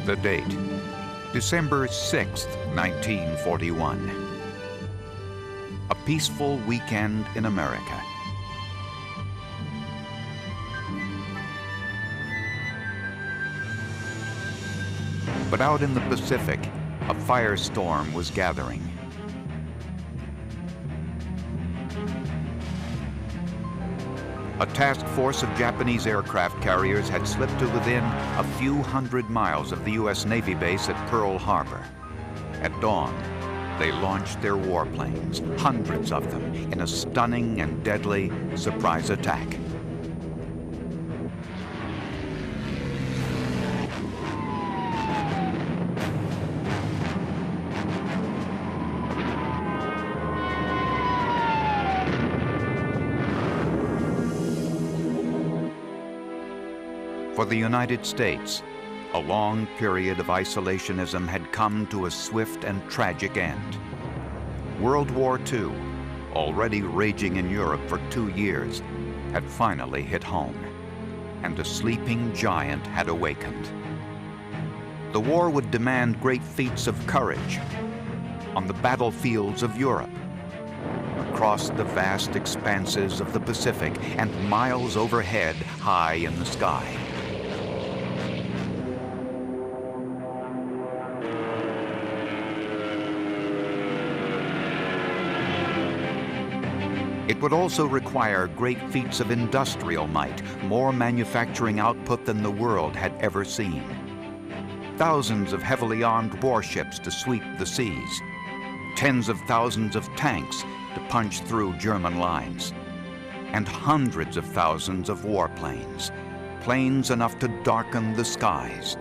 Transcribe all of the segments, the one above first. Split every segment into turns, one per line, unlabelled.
The date, December 6, 1941. A peaceful weekend in America. But out in the Pacific, a firestorm was gathering. A task force of Japanese aircraft carriers had slipped to within a few hundred miles of the U.S. Navy base at Pearl Harbor. At dawn, they launched their warplanes, hundreds of them, in a stunning and deadly surprise attack. For the United States, a long period of isolationism had come to a swift and tragic end. World War II, already raging in Europe for 2 years, had finally hit home, and a sleeping giant had awakened. The war would demand great feats of courage on the battlefields of Europe, across the vast expanses of the Pacific, and miles overhead, high in the sky. It would also require great feats of industrial might, more manufacturing output than the world had ever seen. Thousands of heavily armed warships to sweep the seas, tens of thousands of tanks to punch through German lines, and hundreds of thousands of warplanes, planes enough to darken the skies.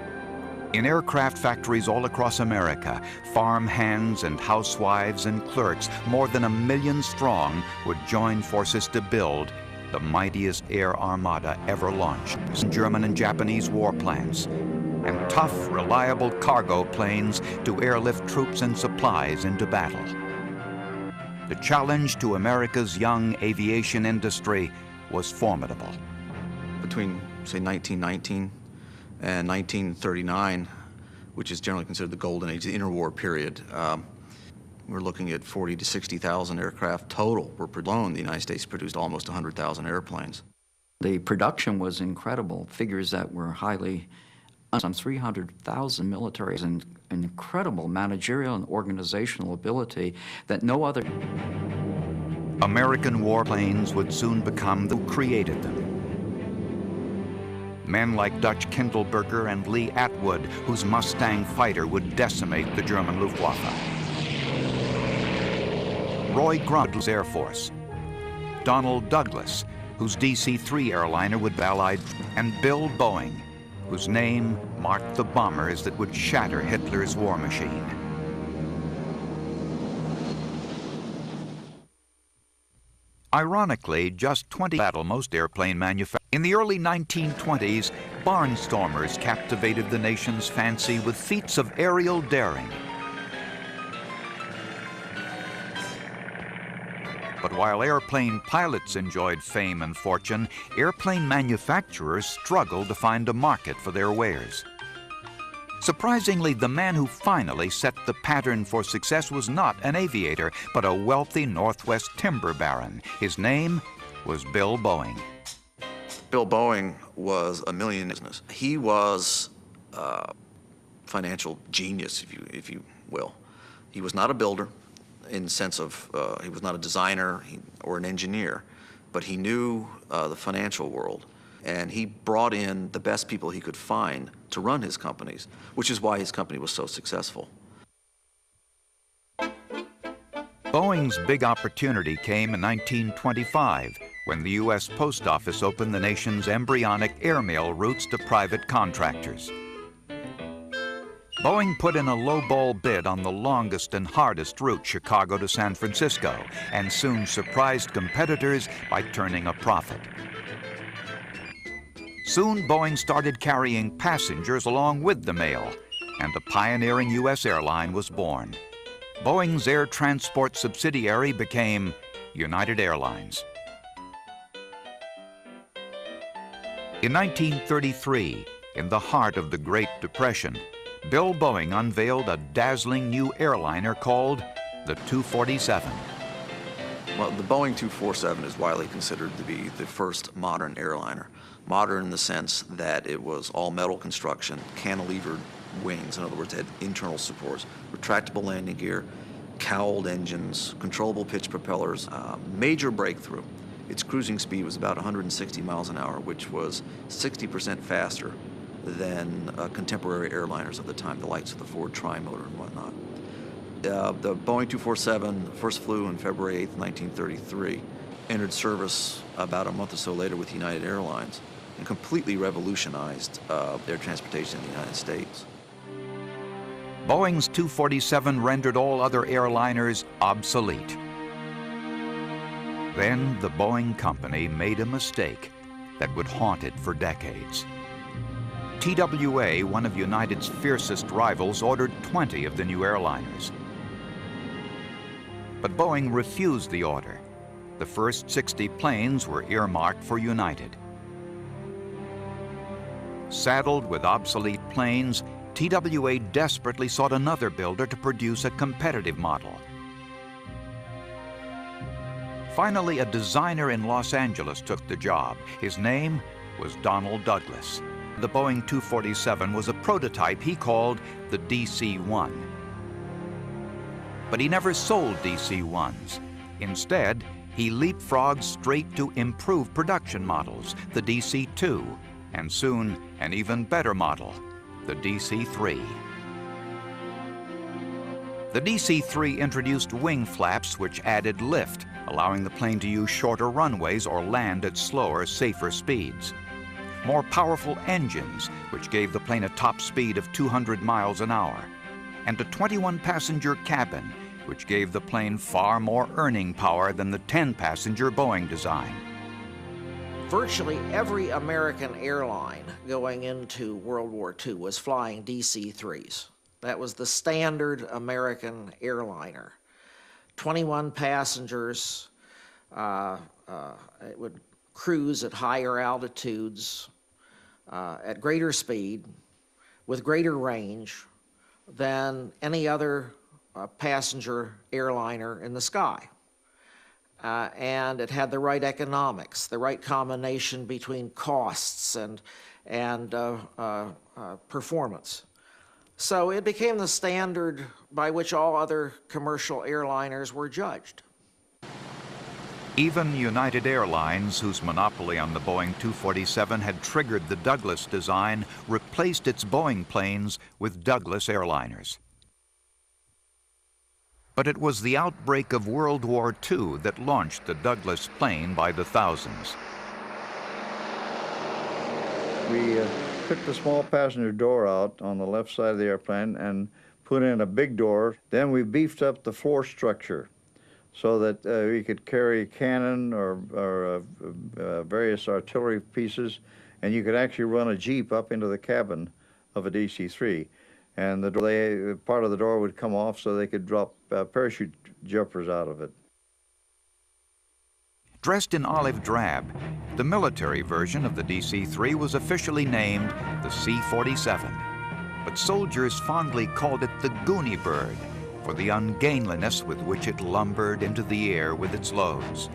In aircraft factories all across America, farm hands and housewives and clerks, more than 1 million strong, would join forces to build the mightiest air armada ever launched. German and Japanese war plants, and tough, reliable cargo planes to airlift troops and supplies into battle. The challenge to America's young aviation industry was formidable.
Between, say, 1919 and 1939, which is generally considered the golden age, the interwar period, we're looking at 40 to 60,000 aircraft total were flown. The United States produced almost 100,000 airplanes.
The production was incredible, figures that were highly, some 300,000 militaries, and an incredible managerial and organizational ability that no other.
American warplanes would soon become the who created them. Men like Dutch Kindleberger and Lee Atwood, whose Mustang fighter would decimate the German Luftwaffe. Roy Grunt's Air Force. Donald Douglas, whose DC-3 airliner would be allied, and Bill Boeing, whose name marked the bombers that would shatter Hitler's war machine. Ironically, just 20 battle most airplane manufacturers. In the early 1920s, barnstormers captivated the nation's fancy with feats of aerial daring. But while airplane pilots enjoyed fame and fortune, airplane manufacturers struggled to find a market for their wares. Surprisingly, the man who finally set the pattern for success was not an aviator, but a wealthy Northwest timber baron. His name was Bill Boeing.
Bill Boeing was a millionaire business. He was a financial genius, if you will. He was not a builder in the sense of, he was not a designer or an engineer, but he knew the financial world. And he brought in the best people he could find to run his companies, which is why his company was so successful.
Boeing's big opportunity came in 1925, when the U.S. Post Office opened the nation's embryonic airmail routes to private contractors. Boeing put in a lowball bid on the longest and hardest route, Chicago to San Francisco, and soon surprised competitors by turning a profit. Soon, Boeing started carrying passengers along with the mail, and a pioneering U.S. airline was born. Boeing's air transport subsidiary became United Airlines. In 1933, in the heart of the Great Depression, Bill Boeing unveiled a dazzling new airliner called the 247.
Well, the Boeing 247 is widely considered to be the first modern airliner. Modern in the sense that it was all metal construction, cantilevered wings, in other words, had internal supports, retractable landing gear, cowled engines, controllable pitch propellers, major breakthrough. Its cruising speed was about 160 miles an hour, which was 60% faster than contemporary airliners of the time, the likes of the Ford Tri-Motor and whatnot. The Boeing 247 first flew on February 8, 1933, entered service about a month or so later with United Airlines, and completely revolutionized air transportation in the United States.
Boeing's 247 rendered all other airliners obsolete. Then the Boeing company made a mistake that would haunt it for decades. TWA, one of United's fiercest rivals, ordered 20 of the new airliners. But Boeing refused the order. The first 60 planes were earmarked for United. Saddled with obsolete planes, TWA desperately sought another builder to produce a competitive model. Finally, a designer in Los Angeles took the job. His name was Donald Douglas. The Boeing 247 was a prototype he called the DC-1. But he never sold DC-1s. Instead, he leapfrogged straight to improved production models, the DC-2, and soon an even better model, the DC-3. The DC-3 introduced wing flaps which added lift, allowing the plane to use shorter runways or land at slower, safer speeds. More powerful engines, which gave the plane a top speed of 200 miles an hour, and a 21-passenger cabin, which gave the plane far more earning power than the 10-passenger Boeing design.
Virtually every American airline going into World War II was flying DC-3s. That was the standard American airliner. 21 passengers, it would cruise at higher altitudes, at greater speed, with greater range than any other passenger airliner in the sky. And it had the right economics, the right combination between costs and performance. So it became the standard by which all other commercial airliners were judged.
Even United Airlines, whose monopoly on the Boeing 247 had triggered the Douglas design, replaced its Boeing planes with Douglas airliners. But it was the outbreak of World War II that launched the Douglas plane by the thousands.
We took the small passenger door out on the left side of the airplane and put in a big door. Then we beefed up the floor structure so that we could carry cannon or various artillery pieces, and you could actually run a Jeep up into the cabin of a DC-3. And part of the door would come off so they could drop parachute jumpers out of it.
Dressed in olive drab, the military version of the DC-3 was officially named the C-47. But soldiers fondly called it the Goonie Bird for the ungainliness with which it lumbered into the air with its loads.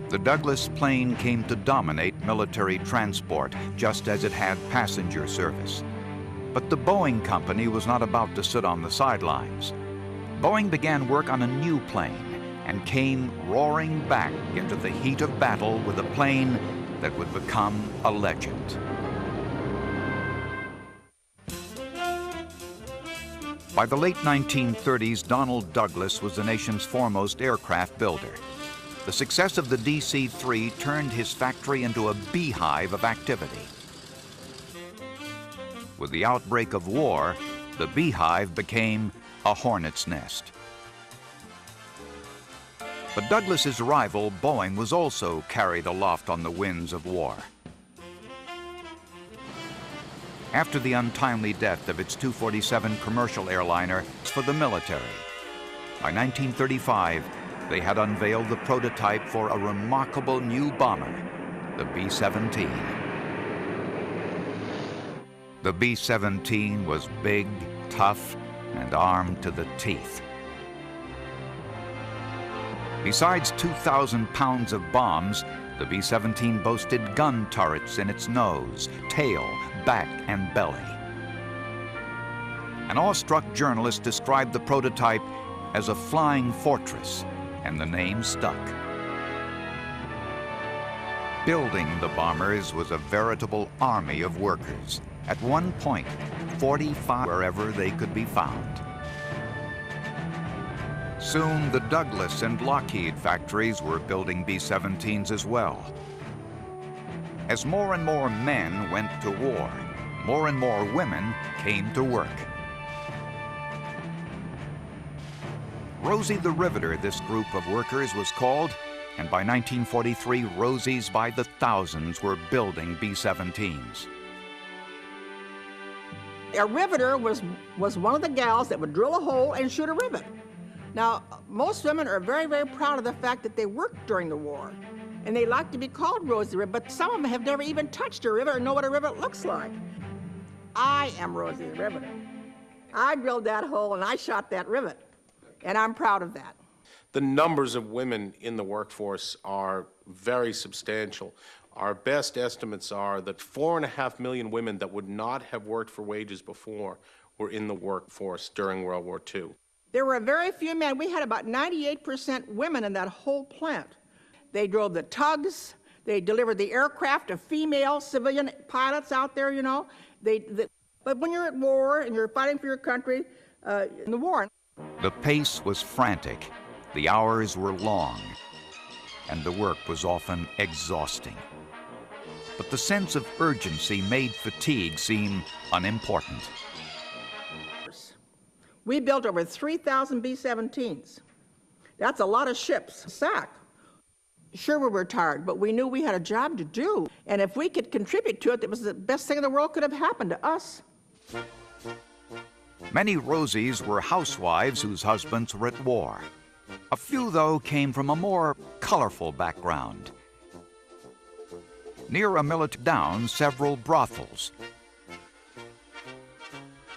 The Douglas plane came to dominate military transport, just as it had passenger service. But the Boeing company was not about to sit on the sidelines. Boeing began work on a new plane and came roaring back into the heat of battle with a plane that would become a legend. By the late 1930s, Donald Douglas was the nation's foremost aircraft builder. The success of the DC-3 turned his factory into a beehive of activity. With the outbreak of war, the beehive became a hornet's nest. But Douglas's rival, Boeing, was also carried aloft on the winds of war. After the untimely death of its 247 commercial airliner for the military, by 1935, they had unveiled the prototype for a remarkable new bomber, the B-17. The B-17 was big, tough, and armed to the teeth. Besides 2,000 pounds of bombs, the B-17 boasted gun turrets in its nose, tail, back, and belly. An awestruck journalist described the prototype as a flying fortress, and the name stuck. Building the bombers was a veritable army of workers. At one point, 45 wherever they could be found. Soon, the Douglas and Lockheed factories were building B-17s as well. As more and more men went to war, more and more women came to work. Rosie the Riveter, this group of workers was called, and by 1943, Rosies by the thousands were building B-17s.
A riveter was one of the gals that would drill a hole and shoot a rivet. Now, most women are very, very proud of the fact that they worked during the war, and they like to be called Rosie the Riveter, but some of them have never even touched a rivet or know what a rivet looks like. I am Rosie the Riveter. I drilled that hole and I shot that rivet, and I'm proud of that.
The numbers of women in the workforce are very substantial. Our best estimates are that 4.5 million women that would not have worked for wages before were in the workforce during World War II.
There were very few men. We had about 98% women in that whole plant. They drove the tugs. They delivered the aircraft to female civilian pilots out there, you know. But when you're at war and you're fighting for your country in the war.
The pace was frantic, the hours were long, and the work was often exhausting. But the sense of urgency made fatigue seem unimportant.
We built over 3,000 B-17s. That's a lot of ships. SAC. Sure, we were tired, but we knew we had a job to do. And if we could contribute to it, it was the best thing in the world could have happened to us.
Many Rosies were housewives whose husbands were at war. A few, though, came from a more colorful background. Near a military down several brothels.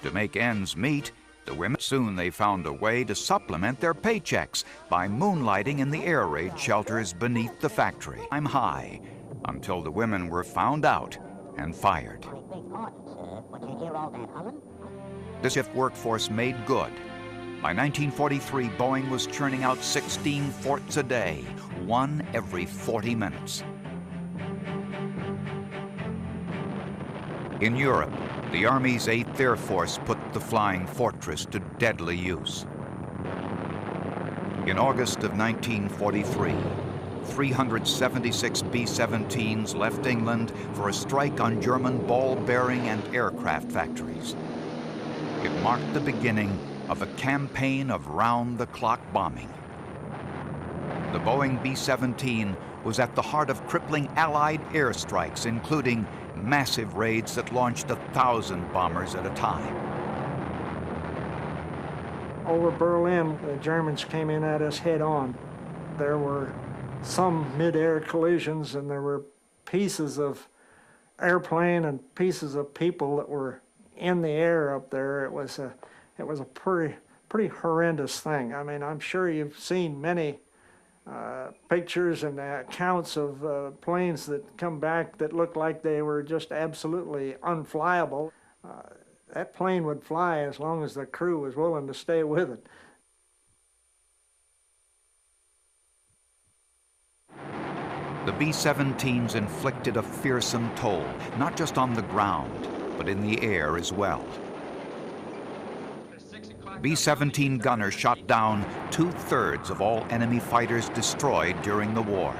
To make ends meet, the women soon they found a way to supplement their paychecks by moonlighting in the air raid shelters beneath the factory. I'm high, until the women were found out and fired. The shift workforce made good. By 1943, Boeing was churning out 16 forts a day, one every 40 minutes. In Europe, the Army's 8th Air Force put the Flying Fortress to deadly use. In August of 1943, 376 B-17s left England for a strike on German ball-bearing and aircraft factories. It marked the beginning of a campaign of round-the-clock bombing. The Boeing B-17 was at the heart of crippling Allied airstrikes, including massive raids that launched 1,000 bombers at a time.
Over Berlin, the Germans came in at us head-on. There were some mid-air collisions, and there were pieces of airplane and pieces of people that were in the air up there. It was a pretty horrendous thing. I mean, I'm sure you've seen many pictures and accounts of planes that come back that look like they were just absolutely unflyable. That plane would fly as long as the crew was willing to stay with it.
The B-17s inflicted a fearsome toll, not just on the ground, but in the air as well. B-17 gunners shot down 2/3 of all enemy fighters destroyed during the war.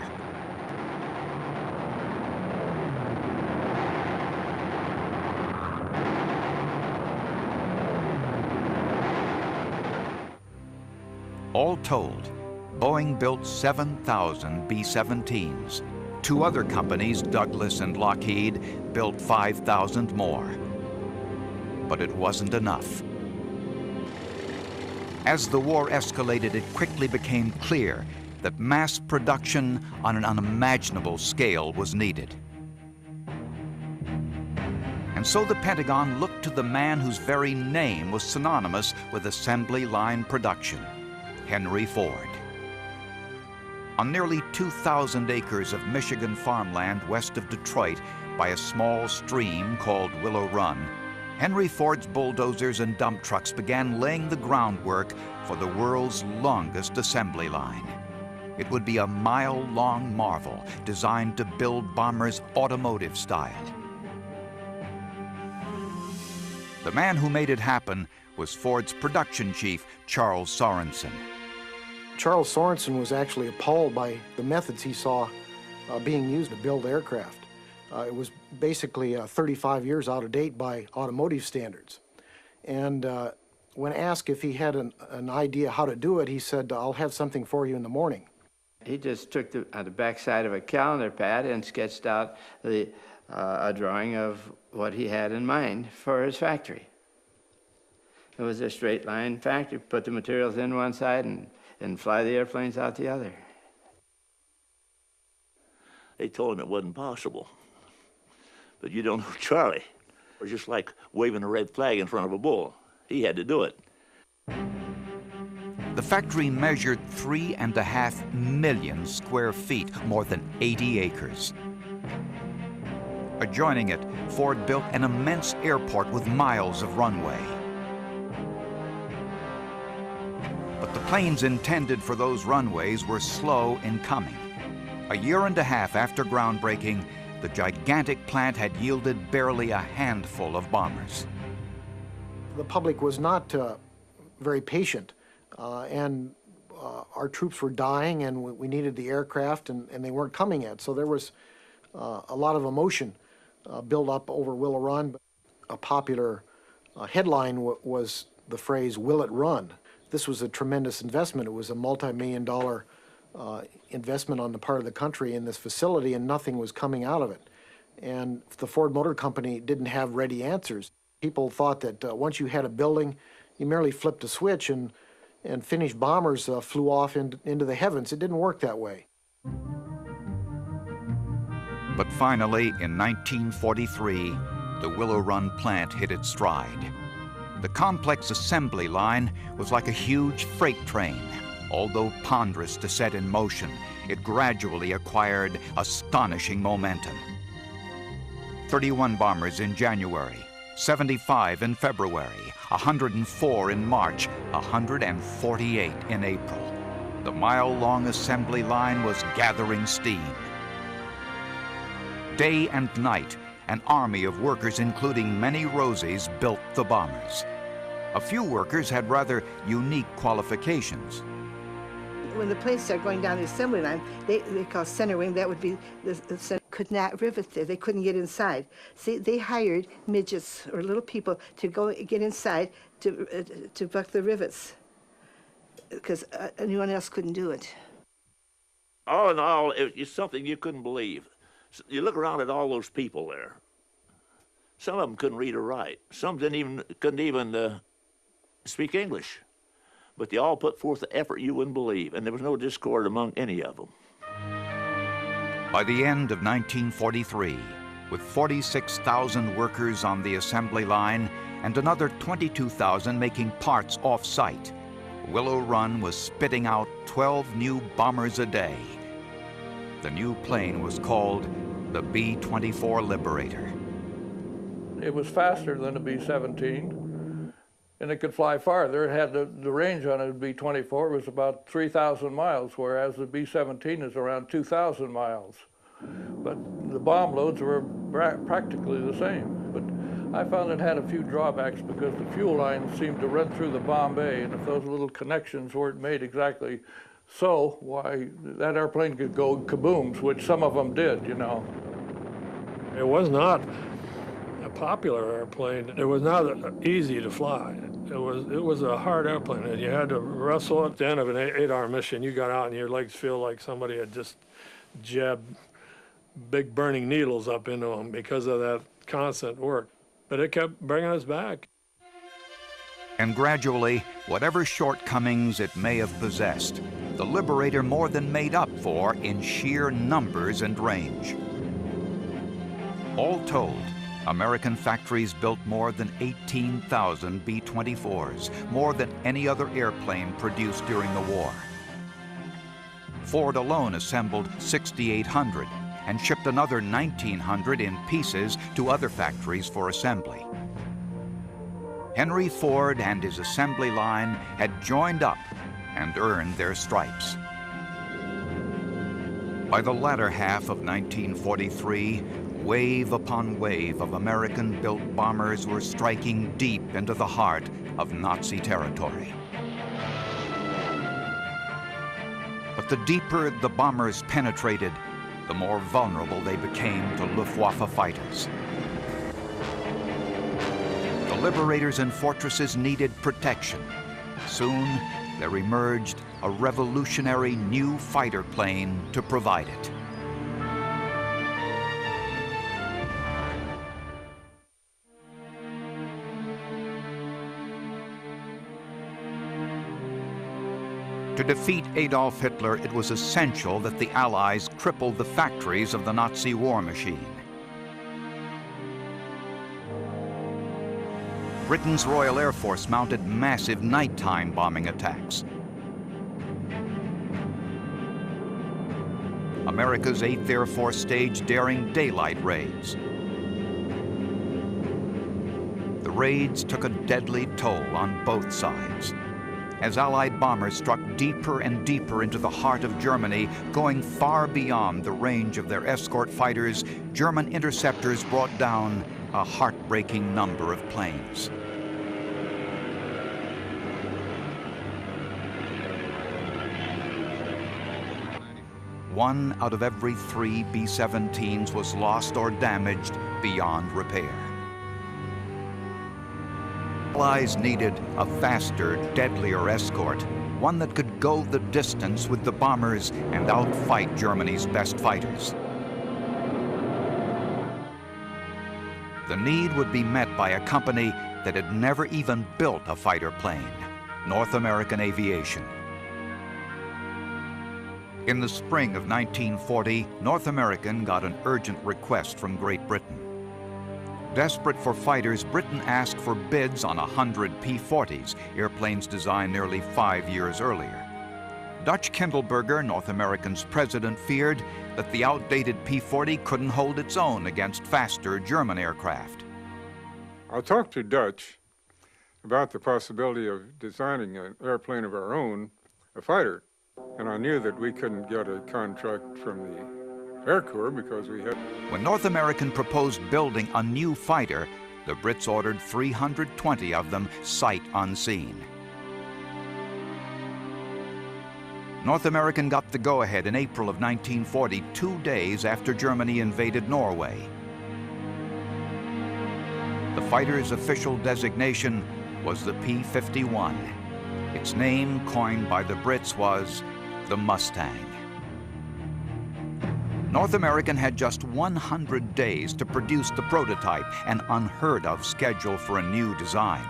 All told, Boeing built 7,000 B-17s. Two other companies, Douglas and Lockheed, built 5,000 more. But it wasn't enough. As the war escalated, it quickly became clear that mass production on an unimaginable scale was needed. And so the Pentagon looked to the man whose very name was synonymous with assembly line production, Henry Ford. On nearly 2,000 acres of Michigan farmland west of Detroit by a small stream called Willow Run, Henry Ford's bulldozers and dump trucks began laying the groundwork for the world's longest assembly line. It would be a mile-long marvel designed to build bombers automotive style. The man who made it happen was Ford's production chief, Charles Sorensen.
Charles Sorensen was actually appalled by the methods he saw being used to build aircraft. It was basically 35 years out of date by automotive standards. And when asked if he had an idea how to do it, he said, "I'll have something for you in the morning."
He just took the backside of a calendar pad and sketched out a drawing of what he had in mind for his factory. It was a straight line factory, put the materials in one side and fly the airplanes out the other.
They told him it wasn't possible. But you don't know Charlie. It was just like waving a red flag in front of a bull. He had to do it.
The factory measured 3.5 million square feet, more than 80 acres. Adjoining it, Ford built an immense airport with miles of runway. But the planes intended for those runways were slow in coming. A year and a half after groundbreaking, the gigantic plant had yielded barely a handful of bombers.
The public was not very patient, and our troops were dying, and we needed the aircraft, and they weren't coming yet. So there was a lot of emotion built up over Willow Run. A popular headline was the phrase, "Will it run?" This was a tremendous investment. It was a multi-million-dollar investment on the part of the country in this facility, and nothing was coming out of it. And the Ford Motor Company didn't have ready answers. People thought that once you had a building, you merely flipped a switch and finished bombers flew off into the heavens. It didn't work that way.
But finally, in 1943, the Willow Run plant hit its stride. The complex assembly line was like a huge freight train. Although ponderous to set in motion, it gradually acquired astonishing momentum. 31 bombers in January, 75 in February, 104 in March, 148 in April. The mile-long assembly line was gathering steam. Day and night, an army of workers, including many Rosies, built the bombers. A few workers had rather unique qualifications.
When the planes started going down the assembly line, they call center wing, that would be the center, could not rivet there. They couldn't get inside. See, they hired midgets or little people to go get inside to buck the rivets, because anyone else couldn't do it.
All in all, it's something you couldn't believe. You look around at all those people there. Some of them couldn't read or write. Some couldn't even speak English. But they all put forth the effort you wouldn't believe, and there was no discord among any of them.
By the end of 1943, with 46,000 workers on the assembly line and another 22,000 making parts off-site, Willow Run was spitting out 12 new bombers a day. The new plane was called the B-24 Liberator.
It was faster than the B-17. And it could fly farther. It had the range on it, the B-24 was about 3,000 miles, whereas the B-17 is around 2,000 miles. But the bomb loads were practically the same. But I found it had a few drawbacks because the fuel lines seemed to run through the bomb bay, and if those little connections weren't made exactly so, why, that airplane could go kabooms, which some of them did, you know.
It was not a popular airplane. It was not easy to fly. It was a hard airplane, and you had to wrestle at the end of an 8-hour mission. You got out and your legs feel like somebody had just jabbed big burning needles up into them because of that constant work. But it kept bringing us back.
And gradually, whatever shortcomings it may have possessed, the Liberator more than made up for in sheer numbers and range. All told, American factories built more than 18,000 B-24s, more than any other airplane produced during the war. Ford alone assembled 6,800 and shipped another 1,900 in pieces to other factories for assembly. Henry Ford and his assembly line had joined up and earned their stripes. By the latter half of 1943, wave upon wave of American-built bombers were striking deep into the heart of Nazi territory. But the deeper the bombers penetrated, the more vulnerable they became to Luftwaffe fighters. The liberators and fortresses needed protection. Soon, there emerged a revolutionary new fighter plane to provide it. To defeat Adolf Hitler, it was essential that the Allies cripple the factories of the Nazi war machine. Britain's Royal Air Force mounted massive nighttime bombing attacks. America's 8th Air Force staged daring daylight raids. The raids took a deadly toll on both sides, as Allied bombers struck deeper and deeper into the heart of Germany, going far beyond the range of their escort fighters. German interceptors brought down a heartbreaking number of planes. One out of every 3 B-17s was lost or damaged beyond repair. Allies needed a faster, deadlier escort, one that could go the distance with the bombers and outfight Germany's best fighters. The need would be met by a company that had never even built a fighter plane, North American Aviation. In the spring of 1940, North American got an urgent request from Great Britain. Desperate for fighters, Britain asked for bids on 100 P-40s, airplanes designed nearly 5 years earlier. Dutch Kindleberger, North American's president, feared that the outdated P-40 couldn't hold its own against faster German aircraft.
I talked to Dutch about the possibility of designing an airplane of our own, a fighter, and I knew that we couldn't get a contract from the Air Corps because we had...
When North American proposed building a new fighter, the Brits ordered 320 of them sight unseen. North American got the go-ahead in April of 1940, 2 days after Germany invaded Norway. The fighter's official designation was the P-51. Its name, coined by the Brits, was the Mustang. North American had just 100 days to produce the prototype, an unheard-of schedule for a new design.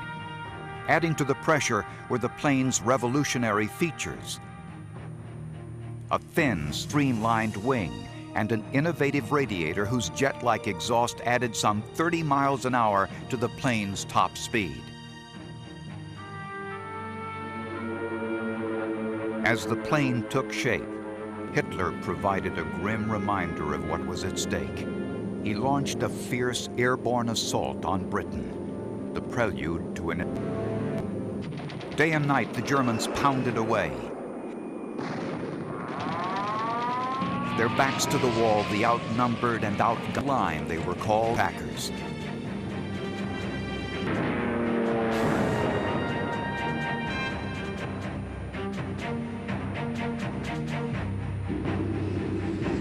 Adding to the pressure were the plane's revolutionary features: a thin, streamlined wing and an innovative radiator whose jet-like exhaust added some 30 miles an hour to the plane's top speed. As the plane took shape, Hitler provided a grim reminder of what was at stake. He launched a fierce airborne assault on Britain, the prelude to an... Day and night, the Germans pounded away. Their backs to the wall, the outnumbered and outgunned line, they were called Packers.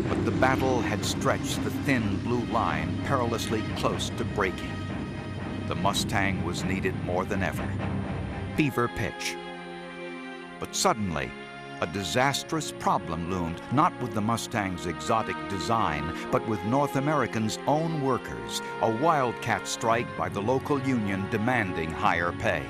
But the battle had stretched the thin blue line perilously close to breaking. The Mustang was needed more than ever. Fever pitch. But suddenly, a disastrous problem loomed, not with the Mustang's exotic design, but with North American's own workers, a wildcat strike by the local union demanding higher pay.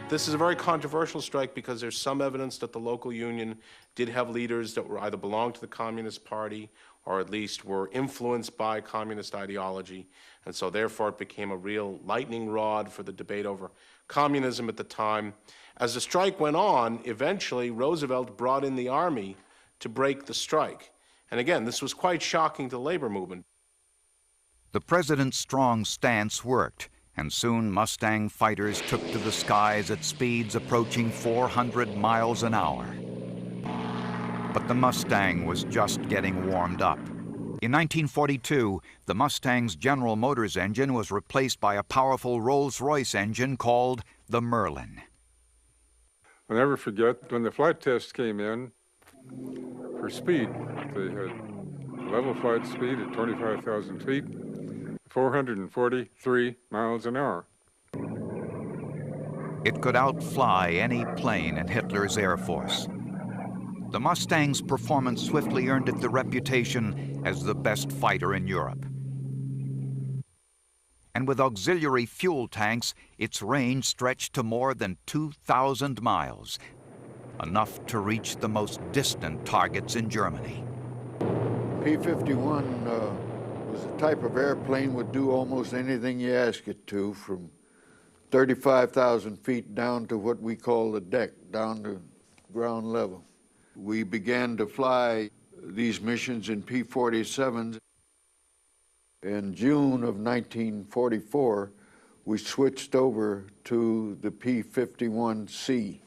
This is a very controversial strike because there's some evidence that the local union did have leaders that were either belonged to the Communist Party or at least were influenced by communist ideology. And so therefore it became a real lightning rod for the debate over communism at the time. As the strike went on, eventually Roosevelt brought in the army to break the strike. And again, this was quite shocking to the labor movement.
The president's strong stance worked, and soon Mustang fighters took to the skies at speeds approaching 400 miles an hour. But the Mustang was just getting warmed up. In 1942, the Mustang's General Motors engine was replaced by a powerful Rolls-Royce engine called the Merlin.
I'll never forget when the flight test came in for speed. They had level flight speed at 25,000 feet, 443 miles an hour.
It could outfly any plane in Hitler's Air Force. The Mustang's performance swiftly earned it the reputation as the best fighter in Europe. And with auxiliary fuel tanks, its range stretched to more than 2,000 miles, enough to reach the most distant targets in Germany.
P-51 was the type of airplane would do almost anything you ask it to, from 35,000 feet down to what we call the deck, down to ground level. We began to fly these missions in P-47s. In June of 1944, we switched over to the P-51C.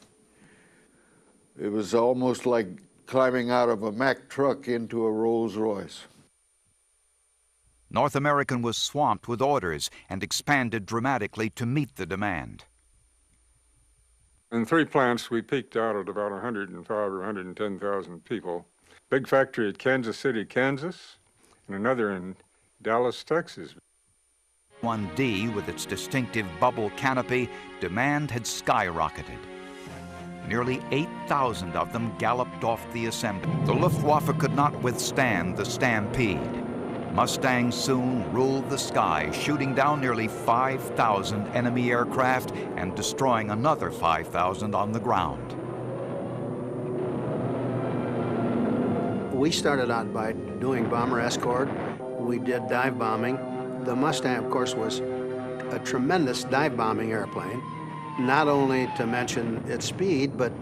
It was almost like climbing out of a Mack truck into a Rolls-Royce.
North American was swamped with orders and expanded dramatically to meet the demand.
In 3 plants, we peaked out at about 105 or 110,000 people. Big factory at Kansas City, Kansas, and another in Dallas, Texas.
1D, with its distinctive bubble canopy, demand had skyrocketed. Nearly 8,000 of them galloped off the assembly. The Luftwaffe could not withstand the stampede. Mustangs soon ruled the sky, shooting down nearly 5,000 enemy aircraft and destroying another 5,000 on the ground.
We started out by doing bomber escort. We did dive bombing. The Mustang, of course, was a tremendous dive bombing airplane. Not only to mention its speed, but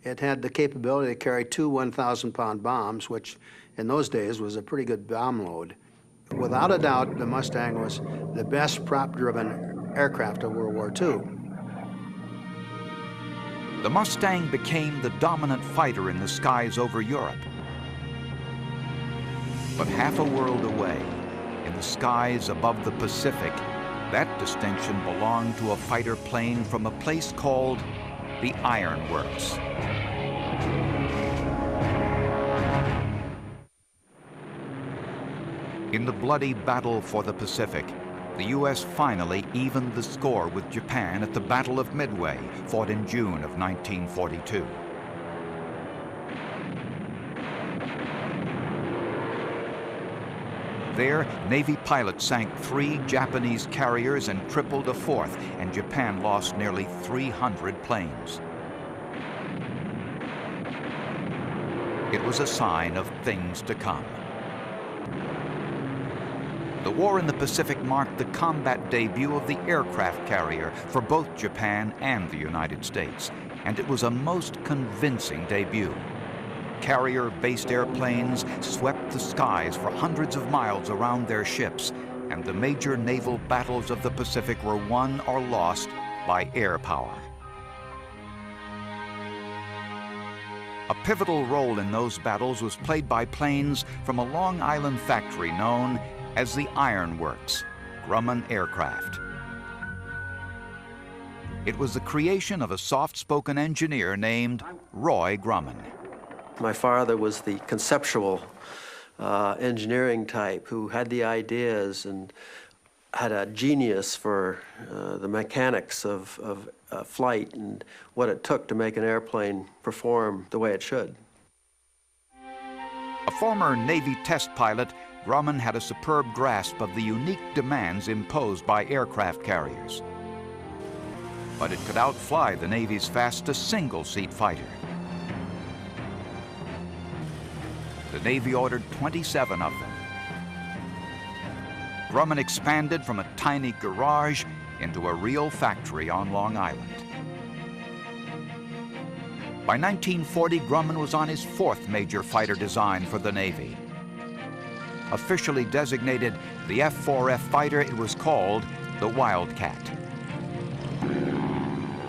it had the capability to carry 2 1,000-pound bombs, which in those days was a pretty good bomb load. Without a doubt, the Mustang was the best prop-driven aircraft of World War II.
The Mustang became the dominant fighter in the skies over Europe. But half a world away, in the skies above the Pacific, that distinction belonged to a fighter plane from a place called the Iron Works. In the bloody battle for the Pacific, the U.S. finally evened the score with Japan at the Battle of Midway, fought in June of 1942. There, Navy pilots sank 3 Japanese carriers and tripled a 4th, and Japan lost nearly 300 planes. It was a sign of things to come. The war in the Pacific marked the combat debut of the aircraft carrier for both Japan and the United States, and it was a most convincing debut. Carrier-based airplanes swept the skies for hundreds of miles around their ships, and the major naval battles of the Pacific were won or lost by air power. A pivotal role in those battles was played by planes from a Long Island factory known as the Iron Works, Grumman Aircraft. It was the creation of a soft-spoken engineer named Roy Grumman.
My father was the conceptual engineering type who had the ideas and had a genius for the mechanics of flight and what it took to make an airplane perform the way it should.
A former Navy test pilot, Grumman had a superb grasp of the unique demands imposed by aircraft carriers. But it could outfly the Navy's fastest single-seat fighter. The Navy ordered 27 of them. Grumman expanded from a tiny garage into a real factory on Long Island. By 1940, Grumman was on his fourth major fighter design for the Navy. Officially designated the F4F fighter, it was called the Wildcat.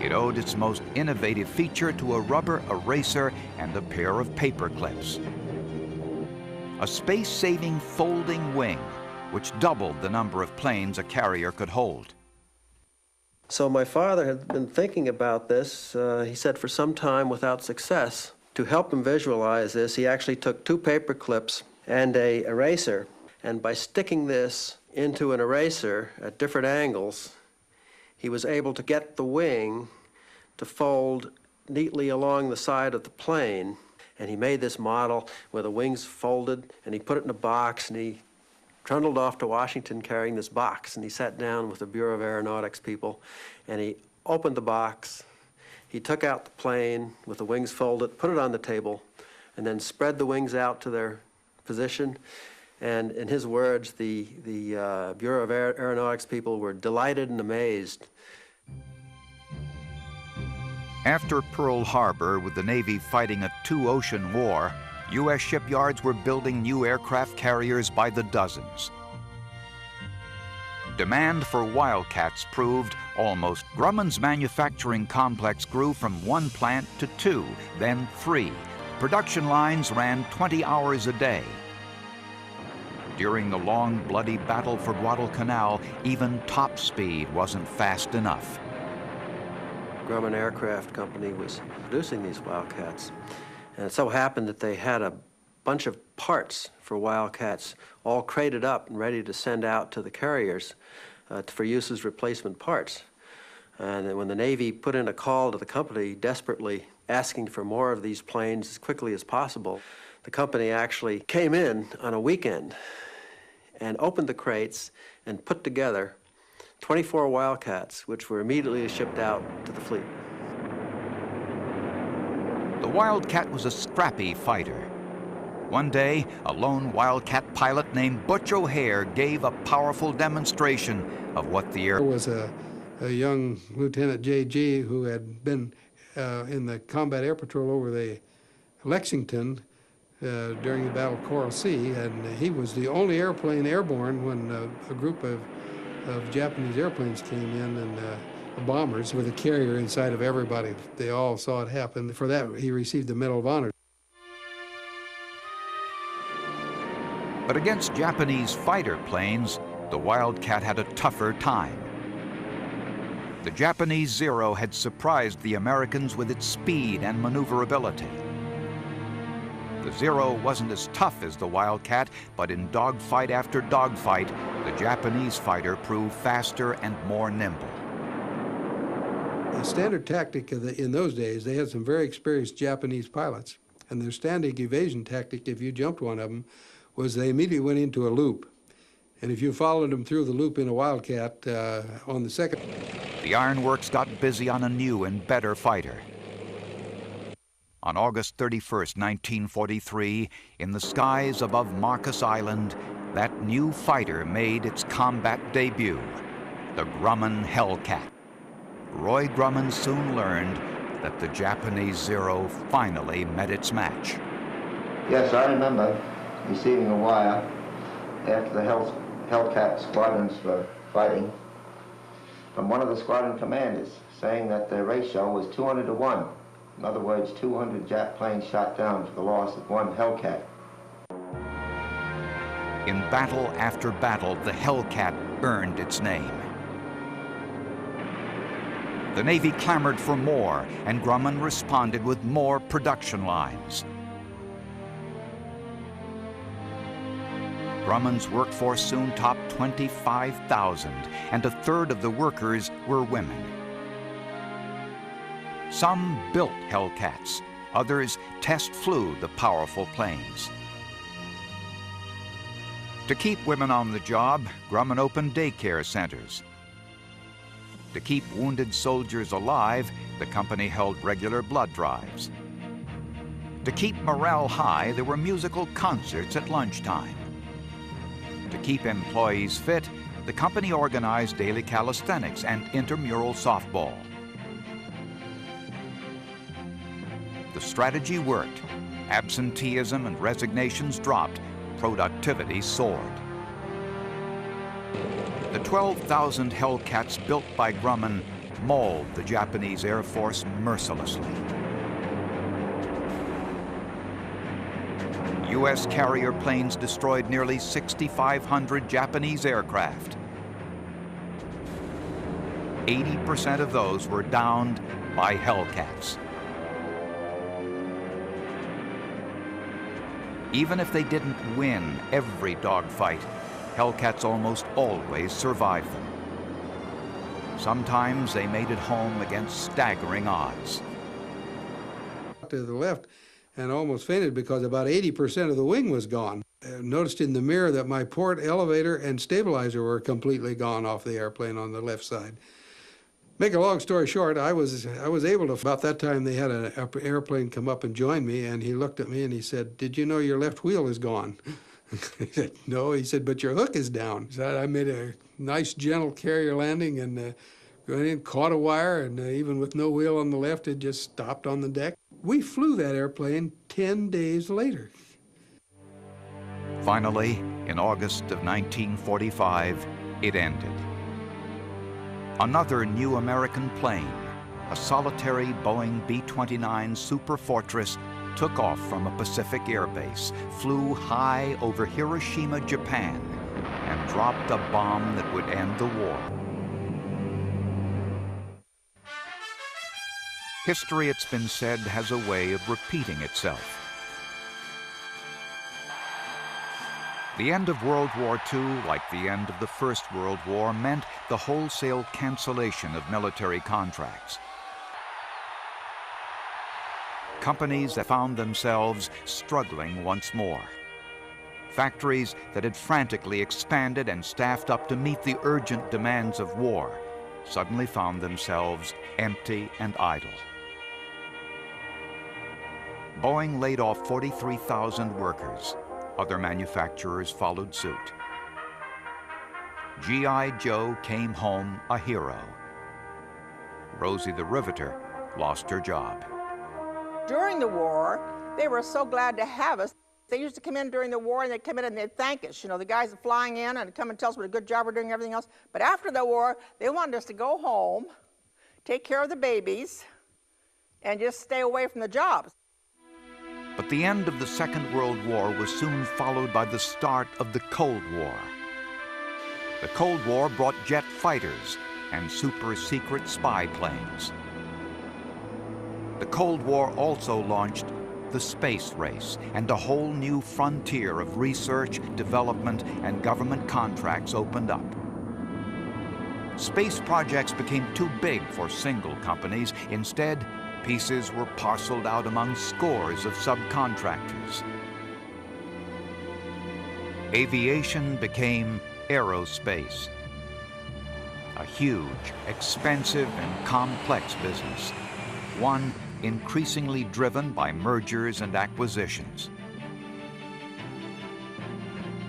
It owed its most innovative feature to a rubber eraser and a pair of paper clips. A space-saving folding wing, which doubled the number of planes a carrier could hold.
So my father had been thinking about this, he said, for some time without success. To help him visualize this, he actually took 2 paper clips and an eraser, and by sticking this into an eraser at different angles, he was able to get the wing to fold neatly along the side of the plane. And he made this model where the wings folded, and he put it in a box, and he trundled off to Washington carrying this box, and he sat down with the Bureau of Aeronautics people, and he opened the box. He took out the plane with the wings folded, put it on the table, and then spread the wings out to their position. And in his words, the Bureau of Aeronautics people were delighted and amazed.
After Pearl Harbor, with the Navy fighting a 2-ocean war, U.S. shipyards were building new aircraft carriers by the dozens. Demand for Wildcats proved almost. Grumman's manufacturing complex grew from 1 plant to 2, then 3. Production lines ran 20 hours a day. During the long, bloody battle for Guadalcanal, even top speed wasn't fast enough.
Grumman Aircraft Company was producing these Wildcats. And it so happened that they had a bunch of parts for Wildcats all crated up and ready to send out to the carriers for use as replacement parts. And then when the Navy put in a call to the company desperately asking for more of these planes as quickly as possible, the company actually came in on a weekend and opened the crates and put together 24 Wildcats, which were immediately shipped out to the fleet.
The Wildcat was a scrappy fighter. One day, a lone Wildcat pilot named Butch O'Hare gave a powerful demonstration of what the air...
There was a young Lieutenant J.G. who had been in the Combat Air Patrol over the Lexington during the Battle of Coral Sea, and he was the only airplane airborne when a group of Japanese airplanes came in, and bombers with a carrier inside of everybody. They all saw it happen. For that, he received the Medal of Honor.
But against Japanese fighter planes, the Wildcat had a tougher time. The Japanese Zero had surprised the Americans with its speed and maneuverability. The Zero wasn't as tough as the Wildcat, but in dogfight after dogfight, the Japanese fighter proved faster and more nimble.
The standard tactic in those days, they had some very experienced Japanese pilots, and their standard evasion tactic, if you jumped one of them, was they immediately went into a loop. And if you followed them through the loop in a Wildcat on the second...
The Ironworks got busy on a new and better fighter. On August 31st, 1943, in the skies above Marcus Island, that new fighter made its combat debut, the Grumman Hellcat. Roy Grumman soon learned that the Japanese Zero finally met its match.
Yes, I remember receiving a wire after the Hellcat squadrons were fighting from one of the squadron commanders saying that the ratio was 200 to 1. In other words, 200 Jap planes shot down for the loss of 1 Hellcat.
In battle after battle, the Hellcat earned its name. The Navy clamored for more, and Grumman responded with more production lines. Grumman's workforce soon topped 25,000, and a third of the workers were women. Some built Hellcats, others test flew the powerful planes. To keep women on the job, Grumman opened daycare centers. To keep wounded soldiers alive, the company held regular blood drives. To keep morale high, there were musical concerts at lunchtime. To keep employees fit, the company organized daily calisthenics and intramural softball. The strategy worked. Absenteeism and resignations dropped. Productivity soared. The 12,000 Hellcats built by Grumman mauled the Japanese Air Force mercilessly. U.S. carrier planes destroyed nearly 6,500 Japanese aircraft. 80% of those were downed by Hellcats. Even if they didn't win every dogfight, Hellcats almost always survived them. Sometimes they made it home against staggering odds.
To the left and almost fainted because about 80% of the wing was gone. I noticed in the mirror that my port, elevator, and stabilizer were completely gone off the airplane on the left side. Make a long story short, I was able to, about that time they had an airplane come up and join me, and he looked at me and he said, "Did you know your left wheel is gone?" I said, "No." He said, "But your hook is down." So I made a nice gentle carrier landing and went in, caught a wire, and even with no wheel on the left, it just stopped on the deck. We flew that airplane 10 days later.
Finally, in August of 1945, it ended. Another new American plane, a solitary Boeing B-29 Super Fortress, took off from a Pacific airbase, flew high over Hiroshima, Japan, and dropped a bomb that would end the war. History, it's been said, has a way of repeating itself. The end of World War II, like the end of the First World War, meant the wholesale cancellation of military contracts. Companies that found themselves struggling once more. Factories that had frantically expanded and staffed up to meet the urgent demands of war suddenly found themselves empty and idle. Boeing laid off 43,000 workers. Other manufacturers followed suit. G.I. Joe came home a hero. Rosie the Riveter lost her job.
During the war, they were so glad to have us. They used to come in during the war and they'd come in and they'd thank us. You know, the guys are flying in and come and tell us what a good job we're doing and everything else. But after the war, they wanted us to go home, take care of the babies, and just stay away from the jobs.
But the end of the Second World War was soon followed by the start of the Cold War. The Cold War brought jet fighters and super-secret spy planes. The Cold War also launched the space race, and a whole new frontier of research, development, and government contracts opened up. Space projects became too big for single companies. Instead, pieces were parceled out among scores of subcontractors. Aviation became aerospace, a huge, expensive, and complex business, one increasingly driven by mergers and acquisitions.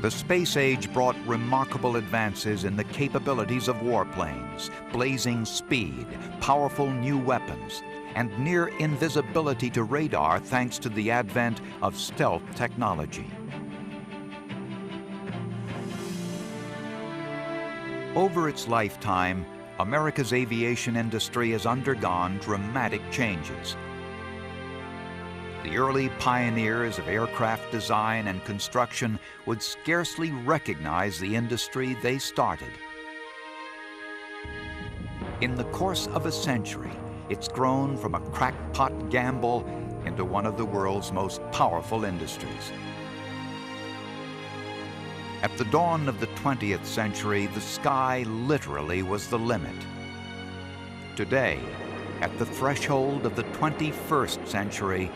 The space age brought remarkable advances in the capabilities of warplanes, blazing speed, powerful new weapons, and near invisibility to radar thanks to the advent of stealth technology. Over its lifetime, America's aviation industry has undergone dramatic changes. The early pioneers of aircraft design and construction would scarcely recognize the industry they started. In the course of a century, it's grown from a crackpot gamble into one of the world's most powerful industries. At the dawn of the 20th century, the sky literally was the limit. Today, at the threshold of the 21st century,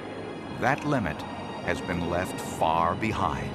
that limit has been left far behind.